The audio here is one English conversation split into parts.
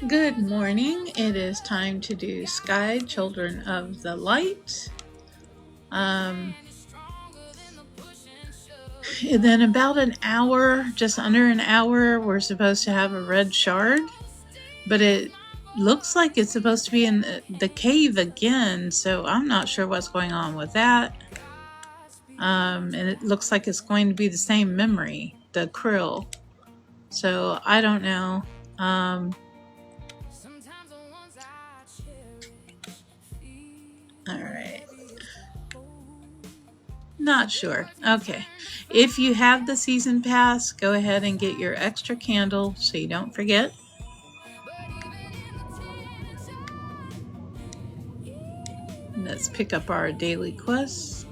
Good morning. It is time to do Sky Children of the Light. And then about an hour, just under an hour, we're supposed to have a red shard, but it looks like it's supposed to be in the cave again, so I'm not sure what's going on with that. And it looks like it's going to be the same memory, the krill. So I don't know. All right. Not sure. Okay. If you have the season pass, go ahead and get your extra candle so you don't forget. Let's pick up our daily quests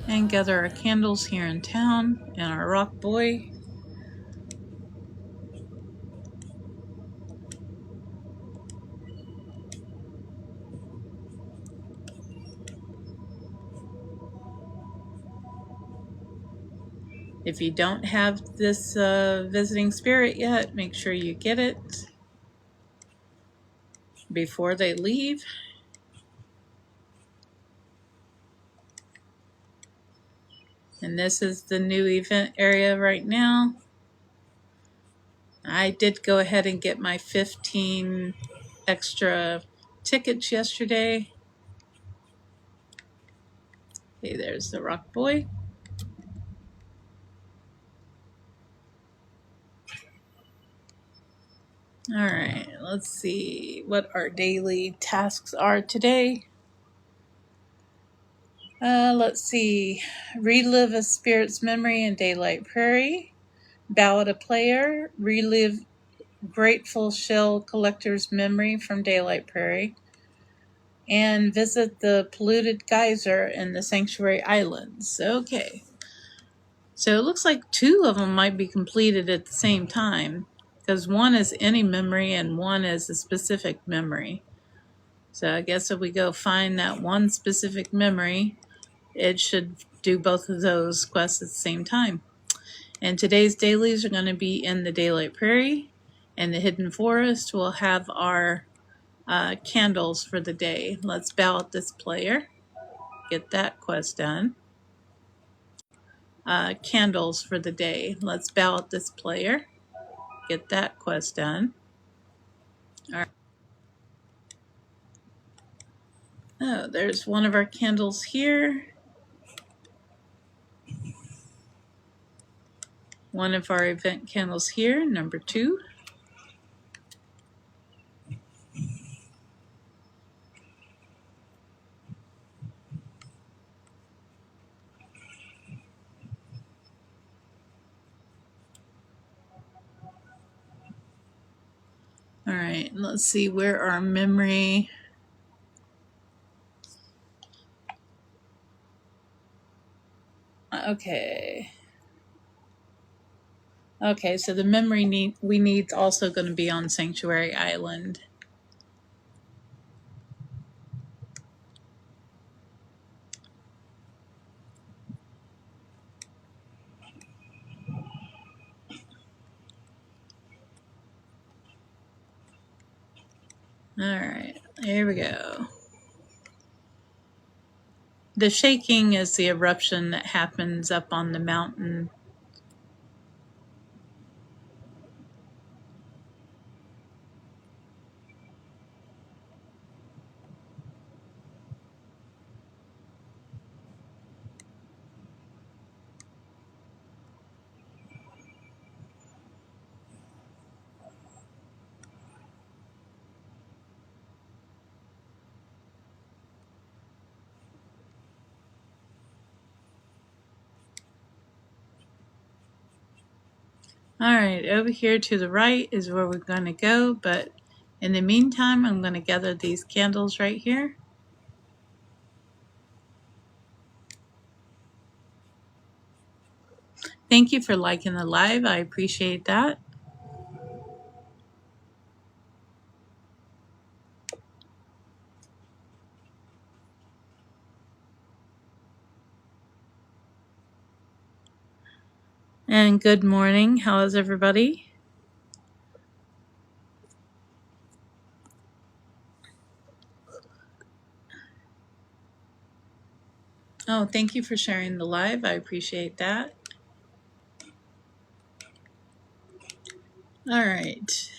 and gather our candles here in town and our rock boy. If you don't have this visiting spirit yet, make sure you get it before they leave. And this is the new event area right now. I did go ahead and get my 15 extra tickets yesterday. Okay, there's the rock boy. All right, let's see what our daily tasks are today. Let's see. Relive a spirit's memory in Daylight Prairie. Ballad a player. Relive Grateful Shell Collector's memory from Daylight Prairie. And visit the polluted geyser in the Sanctuary Islands. Okay. So it looks like two of them might be completed at the same time, because one is any memory and one is a specific memory. So I guess if we go find that one specific memory, it should do both of those quests at the same time. And today's dailies are going to be in the Daylight Prairie, and the Hidden Forest will have our candles for the day. Let's ballot this player, get that quest done. Candles for the day. Let's ballot this player, get that quest done. All right. Oh, there's one of our candles here. One of our event candles here, number 2. All right, let's see where our memory. Okay. Okay, so the memory we need also going to be on Sanctuary Island. All right, here we go. The shaking is the eruption that happens up on the mountain. All right, over here to the right is where we're going to go, but in the meantime, I'm going to gather these candles right here. Thank you for liking the live. I appreciate that. And good morning. How is everybody? Oh, thank you for sharing the live. I appreciate that. All right.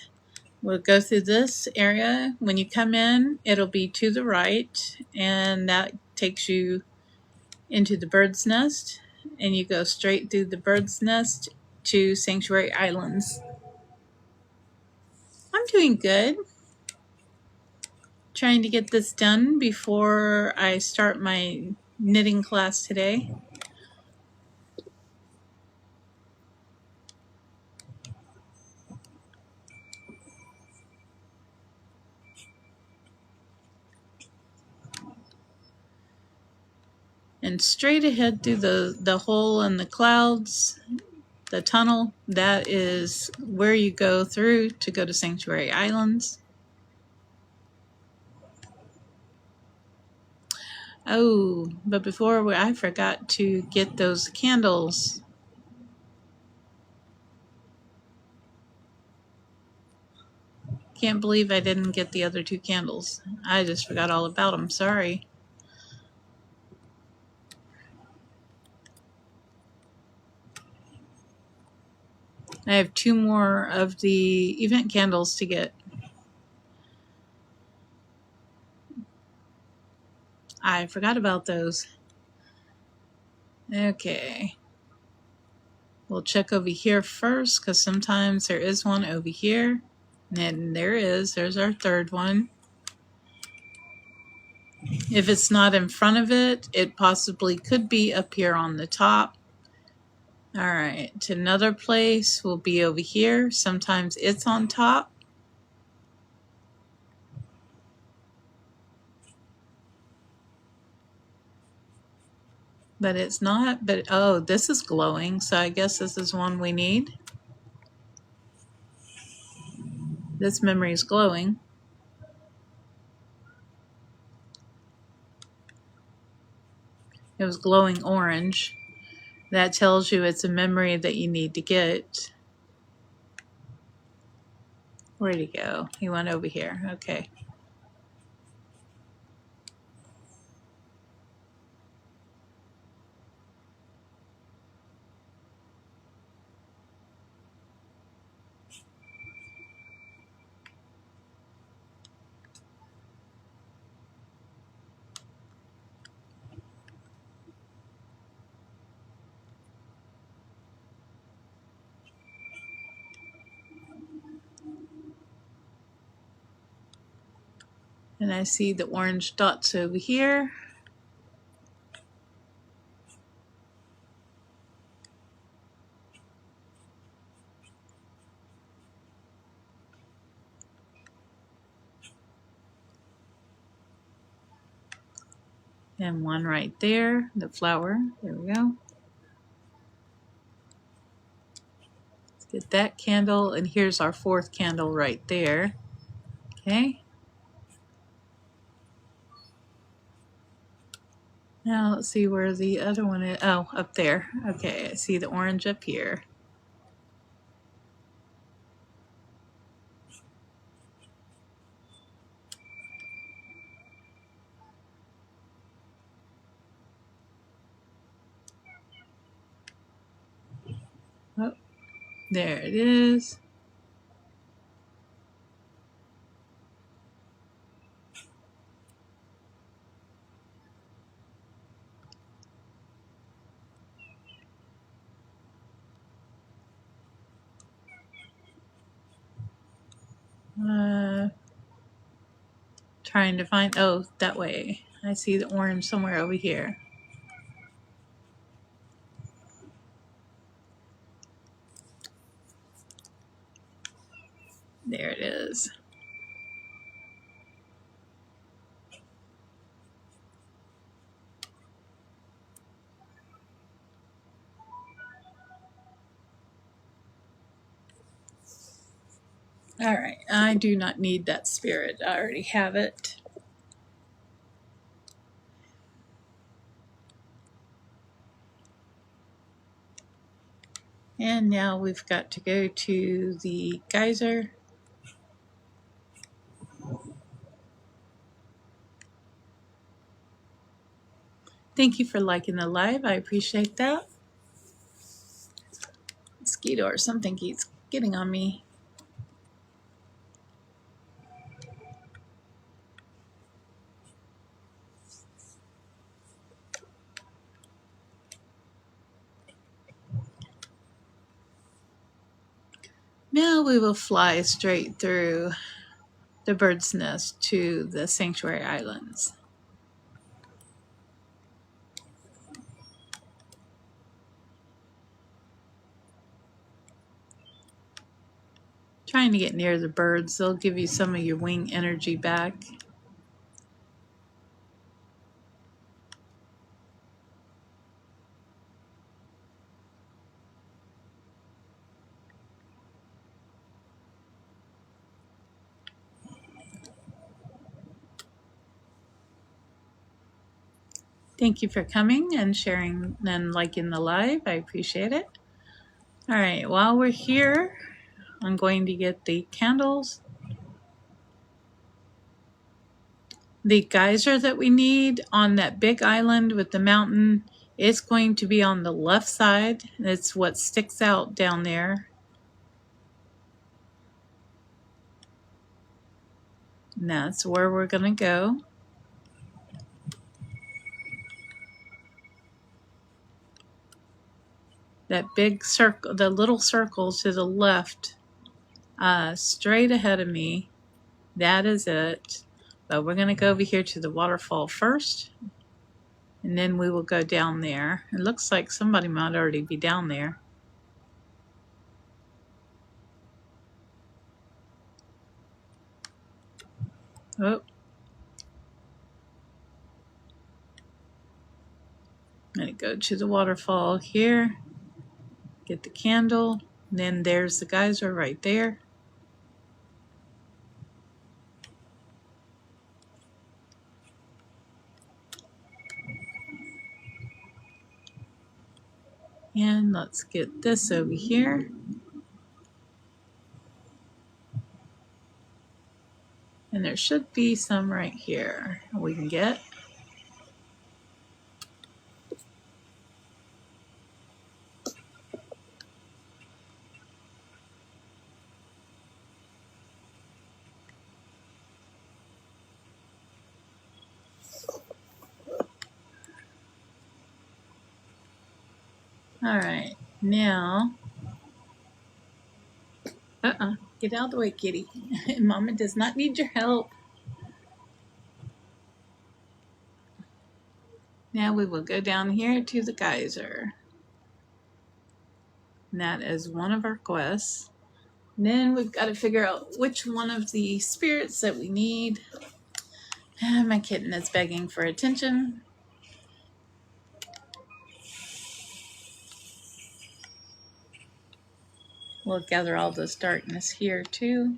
We'll go through this area. When you come in, it'll be to the right, and that takes you into the bird's nest, and you go straight through the bird's nest to Sanctuary Islands. I'm doing good. Trying to get this done before I start my knitting class today. And straight ahead through the hole in the clouds, the tunnel, that is where you go through to go to Sanctuary Islands. Oh, but before I forgot to get those candles. Can't believe I didn't get the other 2 candles. I just forgot all about them. Sorry. I have 2 more of the event candles to get. I forgot about those. Okay. We'll check over here first because sometimes there is one over here. And there is. There's our 3rd one. If it's not in front of it, it possibly could be up here on the top. All right. Another place will be over here. Sometimes it's on top. But it's not. But oh, this is glowing. So I guess this is one we need. This memory is glowing. It was glowing orange. That tells you it's a memory that you need to get. Where'd he go? He went over here. Okay. And I see the orange dots over here. And one right there, the flower. There we go. Let's get that candle. And here's our 4th candle right there. Okay. Now let's see where the other one is. Oh, up there. Okay, I see the orange up here. Oh, there it is. Trying to find, oh, that way. I see the orange somewhere over here. There it is. All right, I do not need that spirit. I already have it. And now we've got to go to the geyser. Thank you for liking the live. I appreciate that. Mosquito or something keeps getting on me. Now we will fly straight through the bird's nest to the sanctuary islands. Trying to get near the birds. They'll give you some of your wing energy back. Thank you for coming and sharing and liking the live. I appreciate it. All right, while we're here, I'm going to get the candles. The geyser that we need on that big island with the mountain, it's going to be on the left side. It's what sticks out down there. And that's where we're going to go. That big circle, the little circle to the left, straight ahead of me, that is it. But we're going to go over here to the waterfall first, and then we will go down there. It looks like somebody might already be down there. Oh. I'm going to go to the waterfall here, get the candle, and then there's the geyser right there. And let's get this over here. And there should be some right here we can get. All right, now, get out of the way, kitty. Mama does not need your help. Now we will go down here to the geyser. And that is one of our quests. And then we've got to figure out which one of the spirits that we need. My kitten is begging for attention. We'll gather all this darkness here too.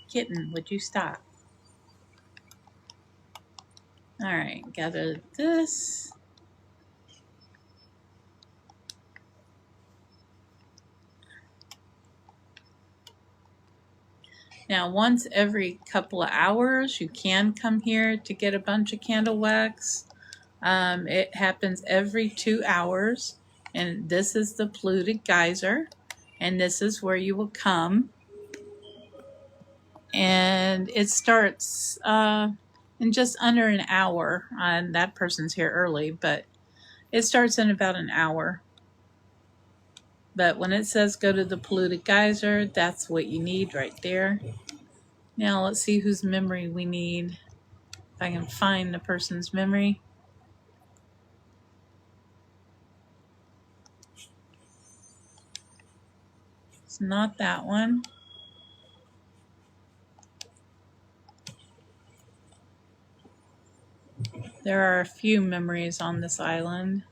Kitten, would you stop? All right, gather this. Now, once every couple of hours, you can come here to get a bunch of candle wax. It happens every 2 hours, and this is the polluted geyser, and this is where you will come. And it starts in just under an hour. And that person's here early, but it starts in about an hour. But when it says go to the polluted geyser, that's what you need right there. Now let's see whose memory we need. If I can find the person's memory. It's not that one. There are a few memories on this island.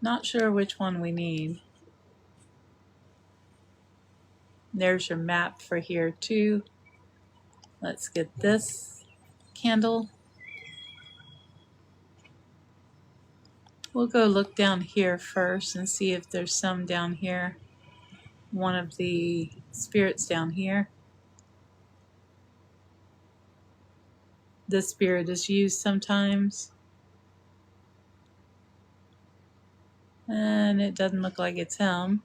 Not sure which one we need. There's your map for here too. Let's get this candle. We'll go look down here first and see if there's some down here. One of the spirits down here. This spirit is used sometimes. And it doesn't look like it's him.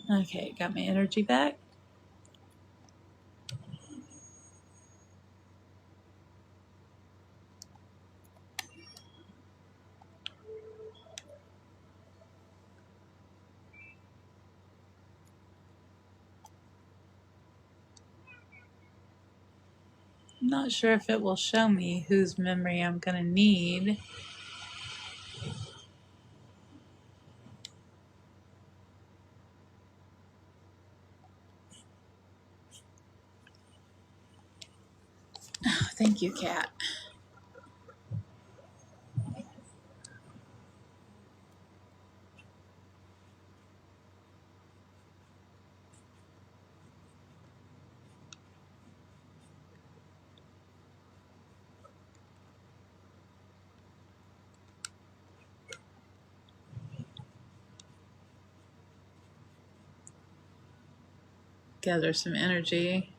Okay, got my energy back. I'm not sure if it will show me whose memory I'm going to need. Oh, thank you, cat. Gather some energy.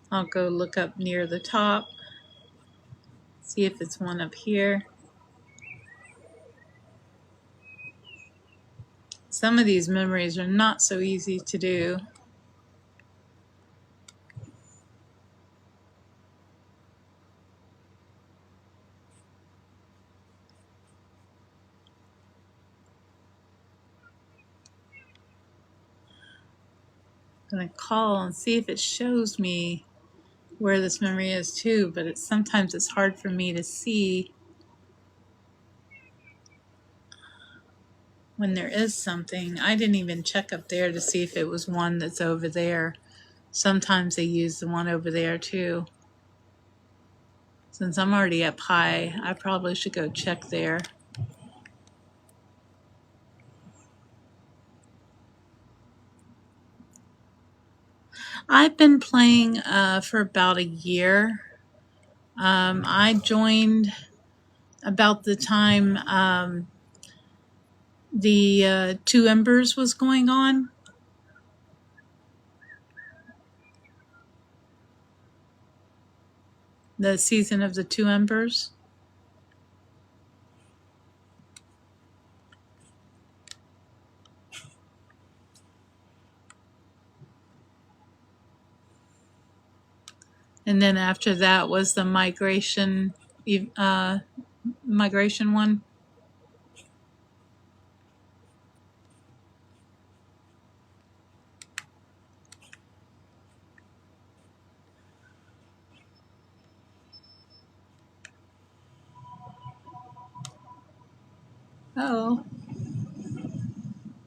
I'll go look up near the top. See if it's one up here. Some of these memories are not so easy to do. I'm going to call and see if it shows me where this memory is too, but sometimes it's hard for me to see when there is something. I didn't even check up there to see if it was one that's over there. Sometimes they use the one over there too. Since I'm already up high, I probably should go check there. I've been playing for about a year. I joined about the time the Two Embers was going on. The season of the Two Embers. And then after that was the migration one. Oh,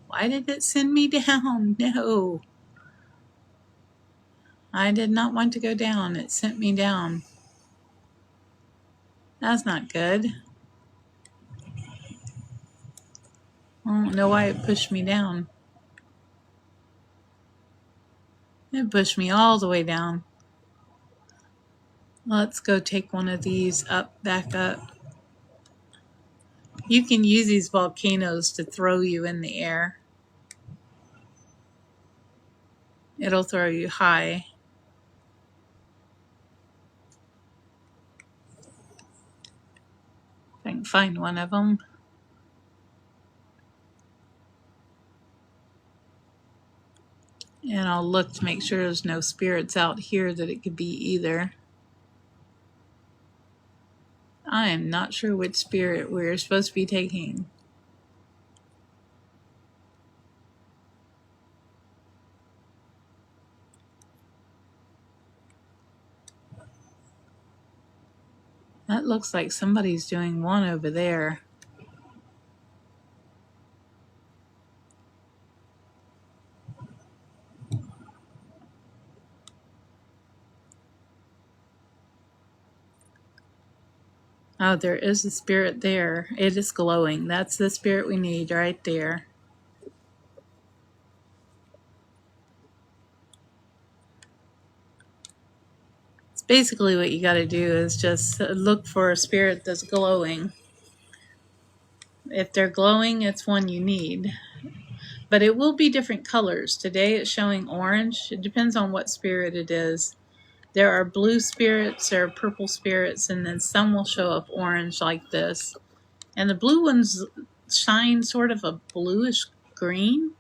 why did it send me down? No, I did not want to go down. It sent me down. That's not good. I don't know why it pushed me down. It pushed me all the way down. Let's go take one of these back up. You can use these volcanoes to throw you in the air. It'll throw you high. If I can find one of them. And I'll look to make sure there's no spirits out here that it could be either. I am not sure which spirit we're supposed to be taking. That looks like somebody's doing one over there. Oh, there is a spirit there. It is glowing. That's the spirit we need right there. It's basically what you got to do is just look for a spirit that's glowing. If they're glowing, it's one you need. But it will be different colors. Today it's showing orange. It depends on what spirit it is. There are blue spirits, there are purple spirits, and then some will show up orange like this. And the blue ones shine sort of a bluish green.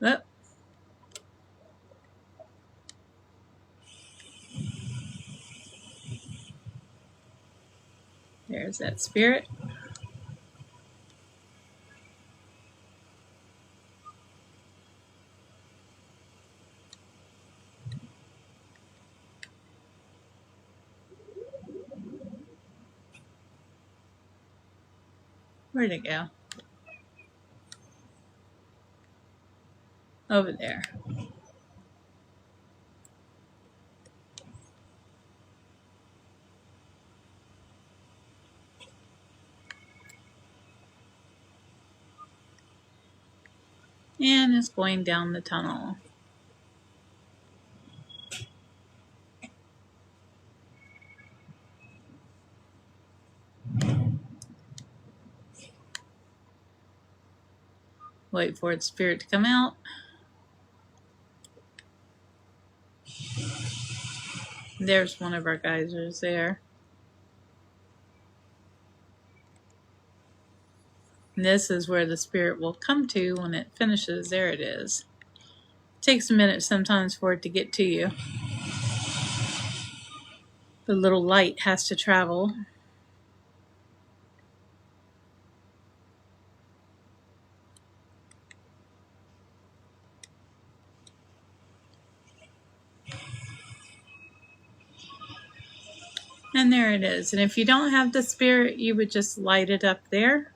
Oh, there's that spirit. Where'd it go? Over there. And it's going down the tunnel. Wait for its spirit to come out. There's one of our geysers there. And this is where the spirit will come to when it finishes. There it is. It takes a minute sometimes for it to get to you. The little light has to travel. And there it is. And if you don't have the spirit, you would just light it up there.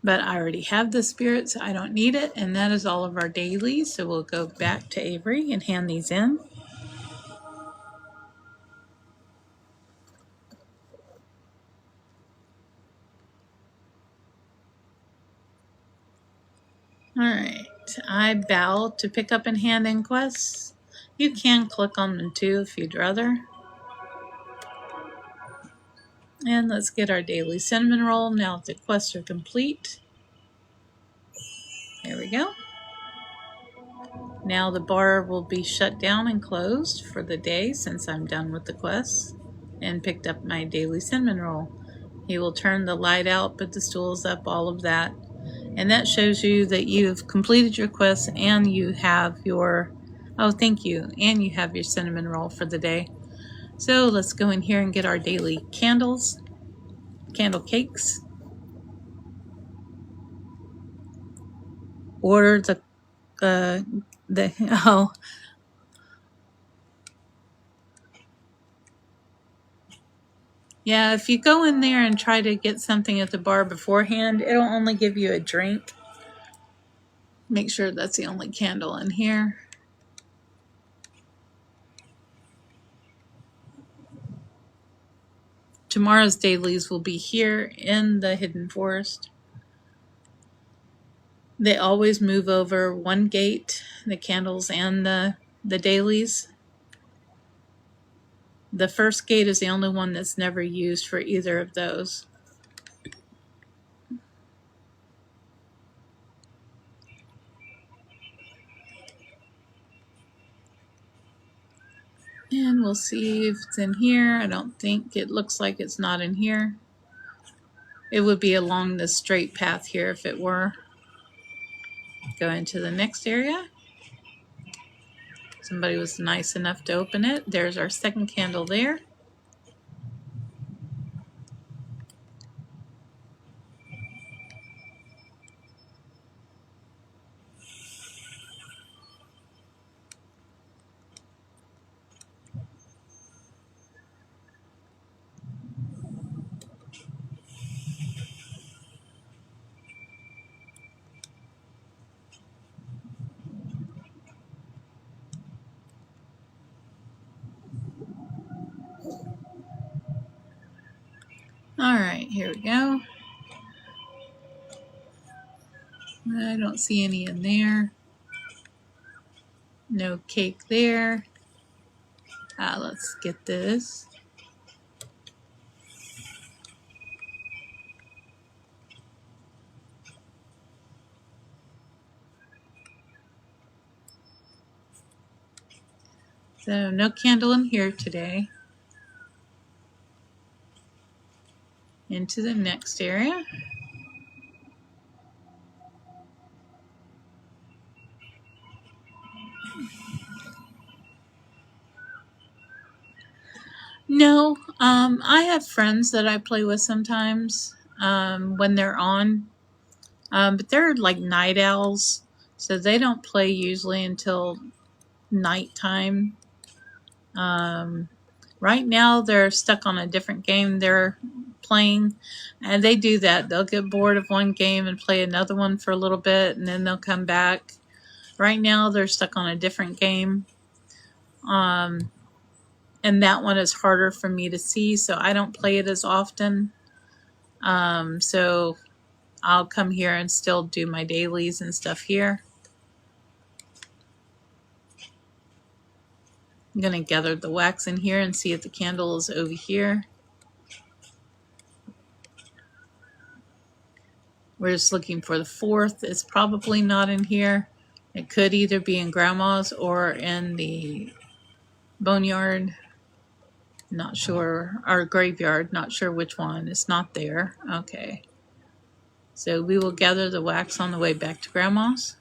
But I already have the spirit, so I don't need it. And that is all of our dailies. So we'll go back to Avery and hand these in. Alright, I bow to pick up and hand in quests. You can click on them too if you'd rather. And let's get our daily cinnamon roll now that the quests are complete. There we go. Now the bar will be shut down and closed for the day since I'm done with the quests and picked up my daily cinnamon roll. He will turn the light out, put the stools up, all of that. And that shows you that you've completed your quest and you have your, oh, thank you, and you have your cinnamon roll for the day. So let's go in here and get our daily candles, candle cakes. Order oh, yeah, if you go in there and try to get something at the bar beforehand, it'll only give you a drink. Make sure that's the only candle in here. Tomorrow's dailies will be here in the Hidden Forest. They always move over one gate, the candles and the dailies. The first gate is the only one that's never used for either of those. And we'll see if it's in here. I don't think it looks like it's not in here. It would be along the straight path here if it were. Go into the next area. Somebody was nice enough to open it. There's our second candle there. Alright, here we go. I don't see any in there. No cake there. Let's get this. So no candle in here today. Into the next area. No, I have friends that I play with sometimes when they're on, but they're like night owls, so they don't play usually until nighttime. Right now, they're stuck on a different game they're playing, and they do that. They'll get bored of one game and play another one for a little bit, and then they'll come back. Right now, they're stuck on a different game. And that one is harder for me to see, so I don't play it as often. So I'll come here and still do my dailies and stuff here. I'm going to gather the wax in here and see if the candle is over here. We're just looking for the 4th. It's probably not in here. It could either be in Grandma's or in the boneyard. Not sure. Our graveyard. Not sure which one. It's not there. Okay. So we will gather the wax on the way back to Grandma's.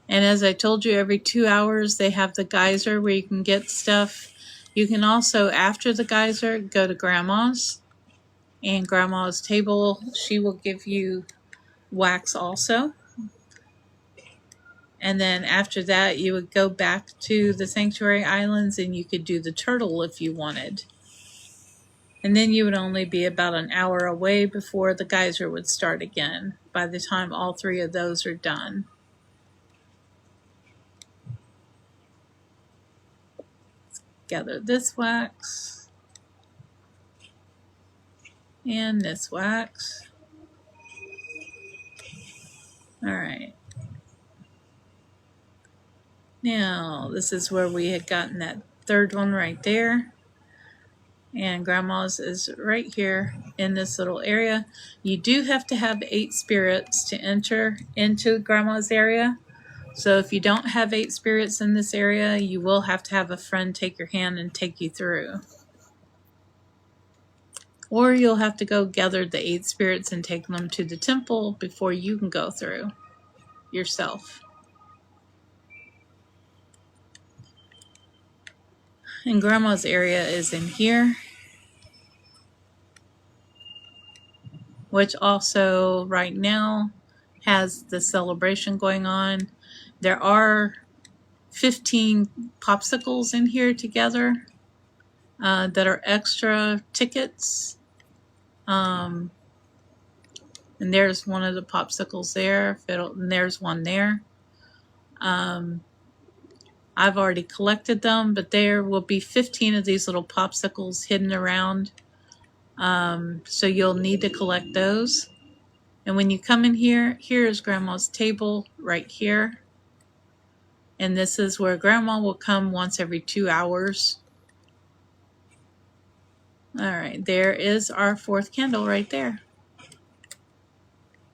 And as I told you, every 2 hours they have the geyser where you can get stuff. You can also, after the geyser, go to Grandma's. And Grandma's table, she will give you wax also. And then after that, you would go back to the Sanctuary Islands and you could do the turtle if you wanted. And then you would only be about an hour away before the geyser would start again by the time all 3 of those are done. Let's gather this wax and this wax. All right. Now, this is where we had gotten that 3rd one right there. And Grandma's is right here in this little area. You do have to have 8 spirits to enter into Grandma's area. So if you don't have 8 spirits in this area, you will have to have a friend take your hand and take you through. Or you'll have to go gather the 8 spirits and take them to the temple before you can go through yourself. And Grandma's area is in here, which also right now has the celebration going on. There are 15 popsicles in here together that are extra tickets. And there's one of the popsicles there, and there's one there. I've already collected them, but there will be 15 of these little popsicles hidden around. So you'll need to collect those. And when you come in here, here is Grandma's table right here. And this is where Grandma will come once every 2 hours. All right, there is our 4th candle right there.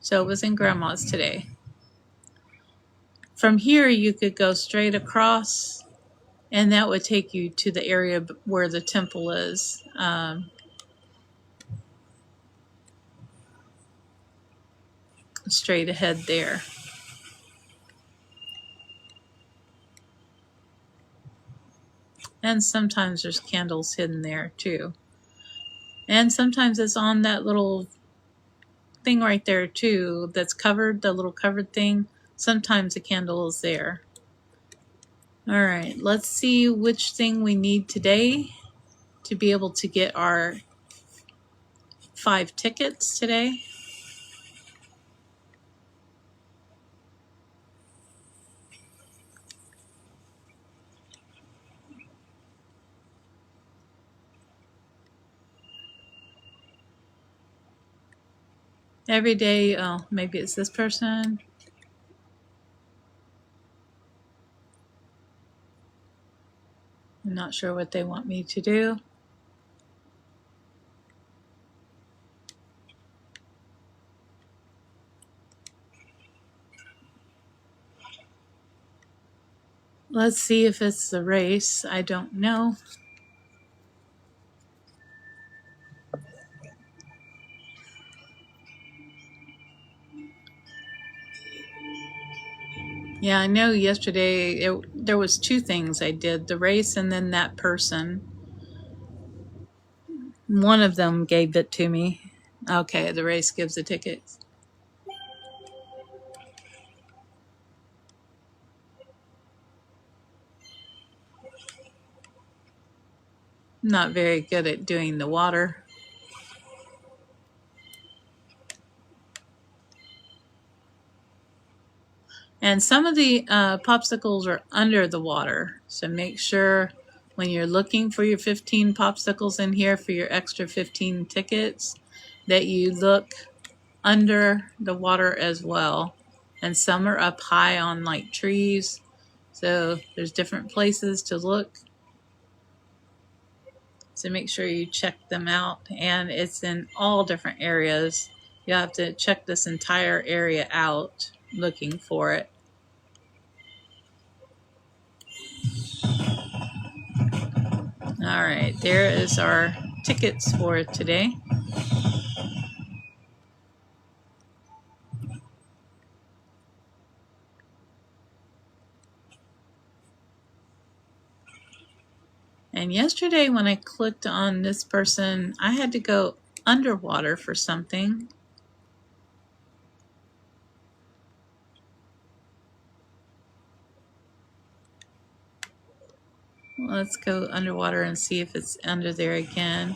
So it was in Grandma's today. From here, you could go straight across, and that would take you to the area where the temple is. Straight ahead there. And sometimes there's candles hidden there too. And sometimes it's on that little thing right there too that's covered, the little covered thing. Sometimes the candle is there. All right, let's see which thing we need today to be able to get our 5 tickets today. Every day, oh, maybe it's this person. I'm not sure what they want me to do. Let's see if it's the race. I don't know. Yeah, I know yesterday there was two things I did, the race and then that person. One of them gave it to me. Okay, the race gives the tickets. I'm not very good at doing the water. And some of the popsicles are under the water. So make sure when you're looking for your 15 popsicles in here for your extra 15 tickets that you look under the water as well. And some are up high on like trees. So there's different places to look. So make sure you check them out. And it's in all different areas. You have to check this entire area out looking for it. All right, there is our tickets for today. And yesterday when I clicked on this person, I had to go underwater for something. Let's go underwater and see if it's under there again.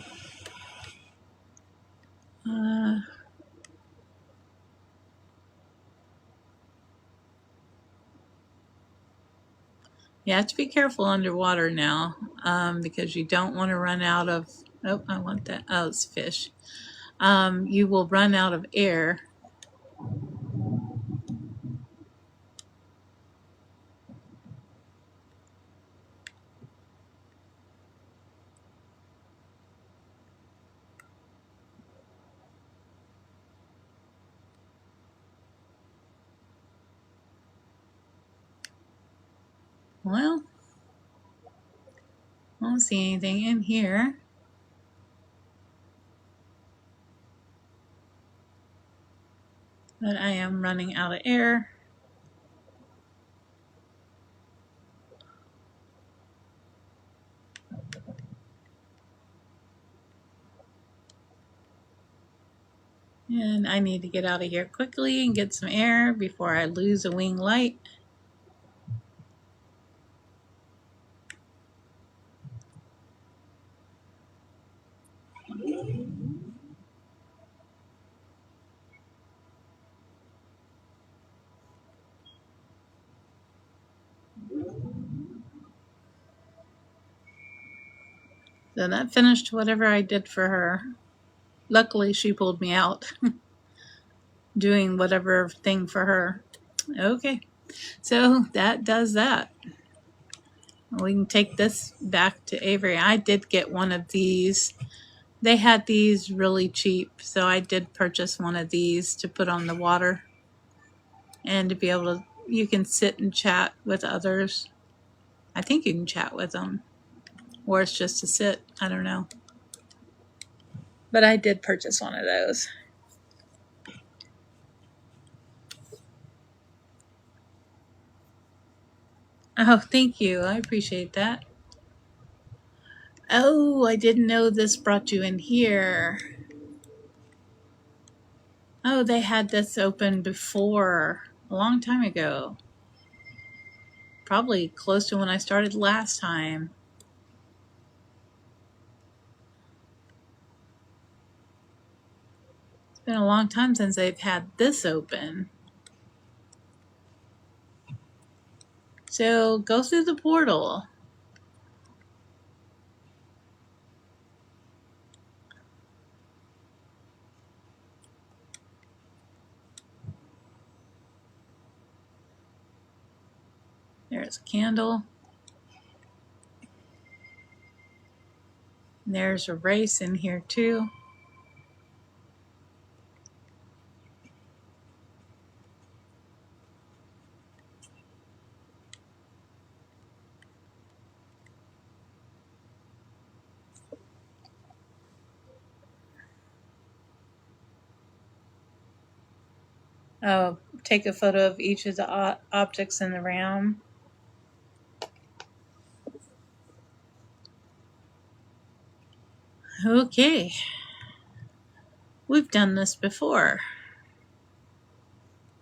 You have to be careful underwater now because you don't want to run out of. Oh, I want that. Oh, it's fish. You will run out of air. Well, I don't see anything in here. But I am running out of air. And I need to get out of here quickly and get some air before I lose a wing light. So that finished whatever I did for her. Luckily, she pulled me out doing whatever thing for her. Okay, so that does that. We can take this back to Avery. I did get one of these. They had these really cheap, so I did purchase one of these to put on the water and to be able to, you can sit and chat with others. I think you can chat with them, or it's just to sit. I don't know. But I did purchase one of those. Oh, thank you. I appreciate that. Oh, I didn't know this brought you in here. Oh, they had this open before, a long time ago. Probably close to when I started last time. It's been a long time since they've had this open. So go through the portal. There's a candle. There's a race in here too. Oh, take a photo of each of the objects in the round. Okay. We've done this before.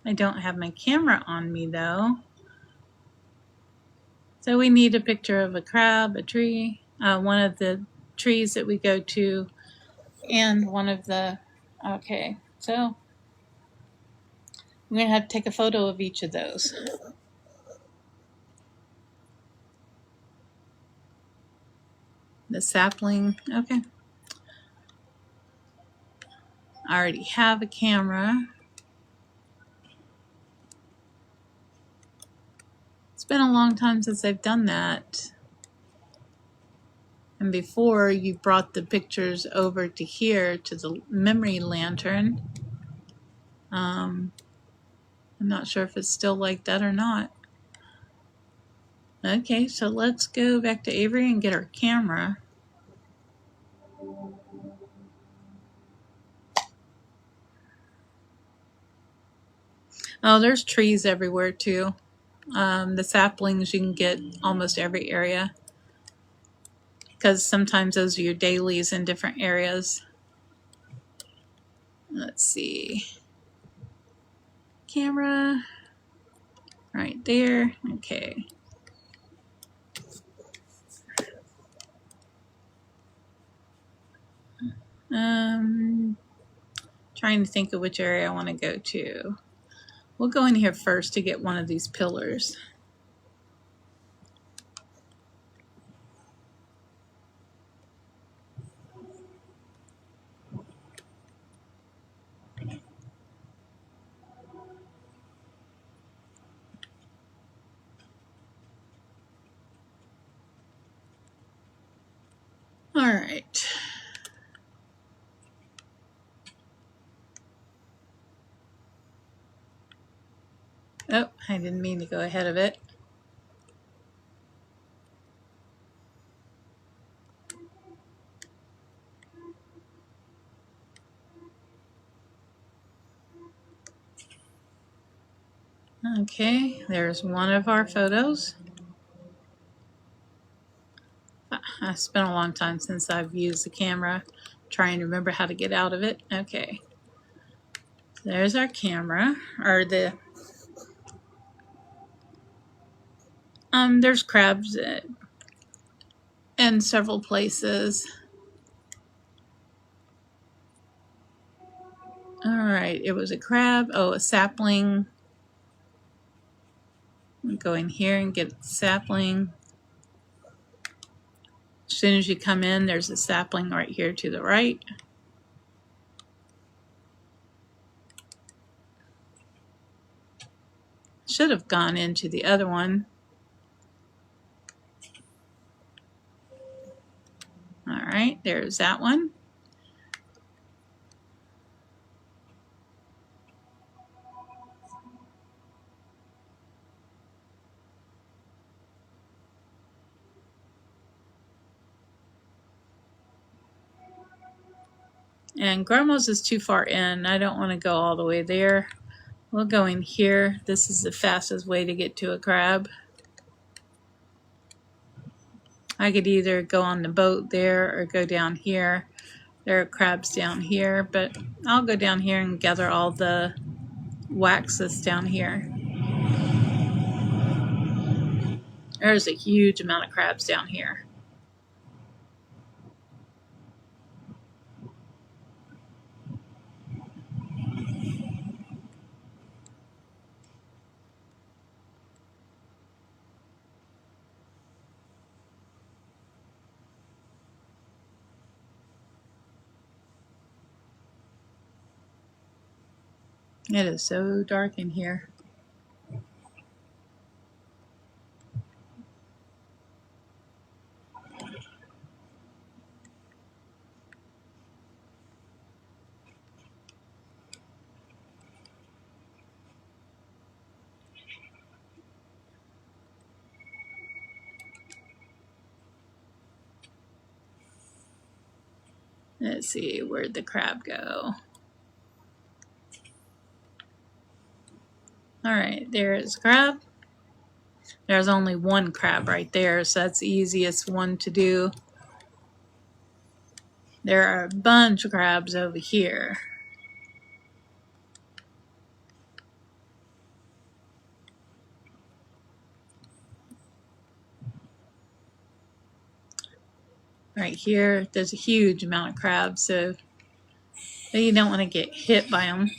I don't have my camera on me though. So we need a picture of a crab, a tree, one of the trees that we go to, and one of the, okay, so we're going to have to take a photo of each of those. The sapling, okay. I already have a camera. It's been a long time since I've done that. And before you brought the pictures over to here to the memory lantern. I'm not sure if it's still like that or not. Okay, so let's go back to Avery and get our camera. Oh, there's trees everywhere too. The saplings you can get almost every area, because sometimes those are your dailies in different areas. Let's see. Camera. Right there. Okay. Trying to think of which area I want to go to. We'll go in here first to get one of these pillars. All right. Oh, I didn't mean to go ahead of it. Okay, there's one of our photos. It's been a long time since I've used the camera, trying to remember how to get out of it. Okay, there's our camera, or there's crabs in several places. All right, it was a crab. Oh, a sapling. Go in here and get the sapling. As soon as you come in, there's a sapling right here to the right. Should have gone into the other one. All right, there's that one. And Grumos is too far in. I don't want to go all the way there. We'll go in here. This is the fastest way to get to a crab. I could either go on the boat there or go down here. There are crabs down here, but I'll go down here and gather all the wax that's down here. There's a huge amount of crabs down here. It is so dark in here. Let's see, where'd the crab go? Alright, there's crab. There's only one crab right there, so that's the easiest one to do. There are a bunch of crabs over here. Right here, there's a huge amount of crabs, so you don't want to get hit by them.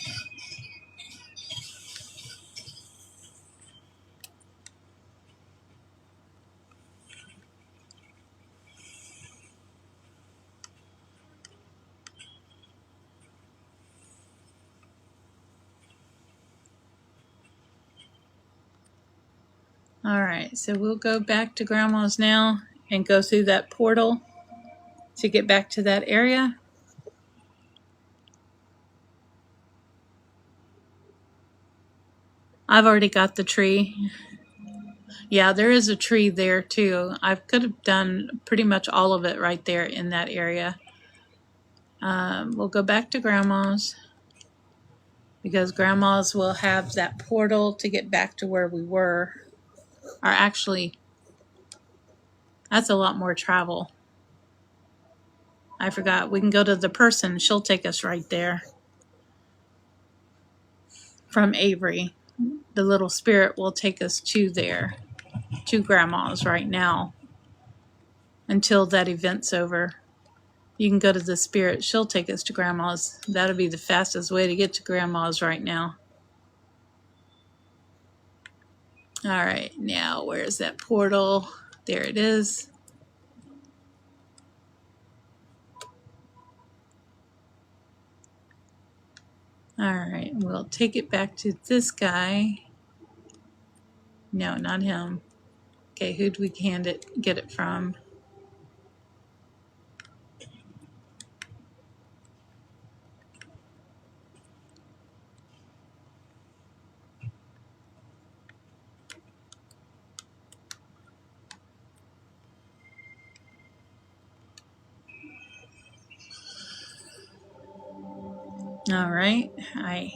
Alright, so we'll go back to Grandma's now and go through that portal to get back to that area. I've already got the tree. Yeah, there is a tree there too. I could have done pretty much all of it right there in that area. We'll go back to Grandma's because Grandma's will have that portal to get back to where we were. Or actually, that's a lot more travel. I forgot. We can go to the person. She'll take us right there. From Avery. The little spirit will take us to there. To Grandma's right now. Until that event's over. You can go to the spirit. She'll take us to Grandma's. That'll be the fastest way to get to Grandma's right now. Alright, now where's that portal? There it is. Alright, we'll take it back to this guy. No, not him. Okay, who do we get it from? Alright,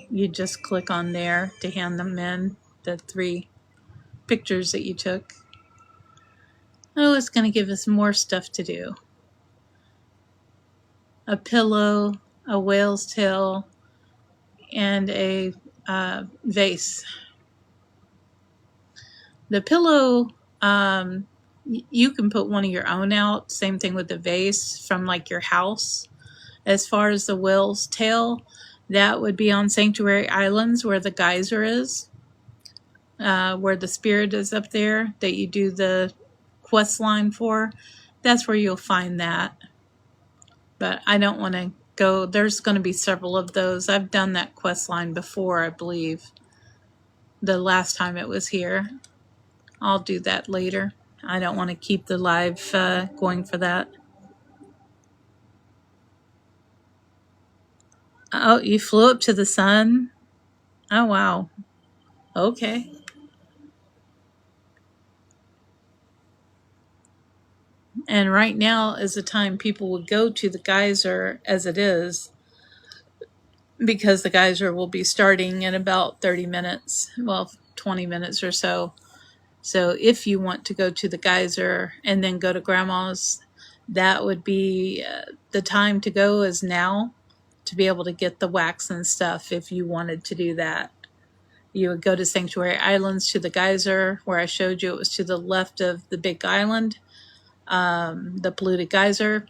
you just click on there to hand them in the 3 pictures that you took. Oh, it's going to give us more stuff to do. A pillow, a whale's tail, and a vase. The pillow, you can put one of your own out. Same thing with the vase from like your house. As far as the whale's tail, that would be on Sanctuary Islands where the geyser is. Where the spirit is up there that you do the quest line for. That's where you'll find that. But I don't want to go. There's going to be several of those. I've done that quest line before, I believe. The last time it was here. I'll do that later. I don't want to keep the live going for that. Oh, you flew up to the sun? Oh, wow. Okay. And right now is the time people would go to the geyser as it is, because the geyser will be starting in about 30 minutes, well, 20 minutes or so. So if you want to go to the geyser and then go to Grandma's, that would be the time to go is now to be able to get the wax and stuff if you wanted to do that. You would go to Sanctuary Islands to the geyser where I showed you. It was to the left of the big island, the polluted geyser.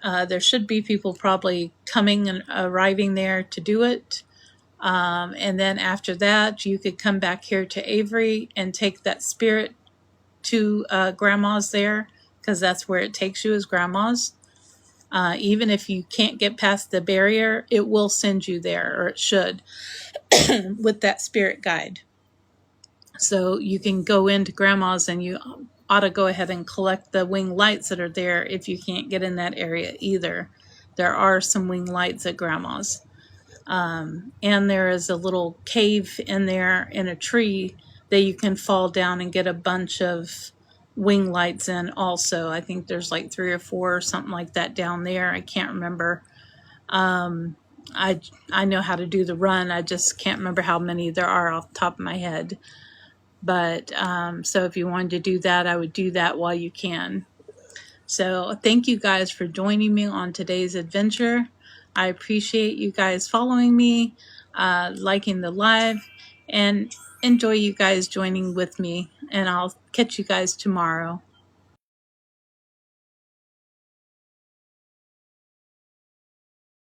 There should be people probably coming and arriving there to do it. And then after that, you could come back here to Avery and take that spirit to Grandma's there, because that's where it takes you, is Grandma's. Even if you can't get past the barrier, it will send you there, or it should, with that spirit guide. So you can go into Grandma's and you ought to go ahead and collect the wing lights that are there if you can't get in that area either. There are some wing lights at Grandma's. And there is a little cave in there in a tree that you can fall down and get a bunch of wing lights in also. I think there's like 3 or 4 or something like that down there. I can't remember. Um, I know how to do the run. I just can't remember how many there are off the top of my head. But so if you wanted to do that, I would do that while you can. So thank you guys for joining me on today's adventure. I appreciate you guys following me, liking the live, and enjoy you guys joining with me. And I'll catch you guys tomorrow.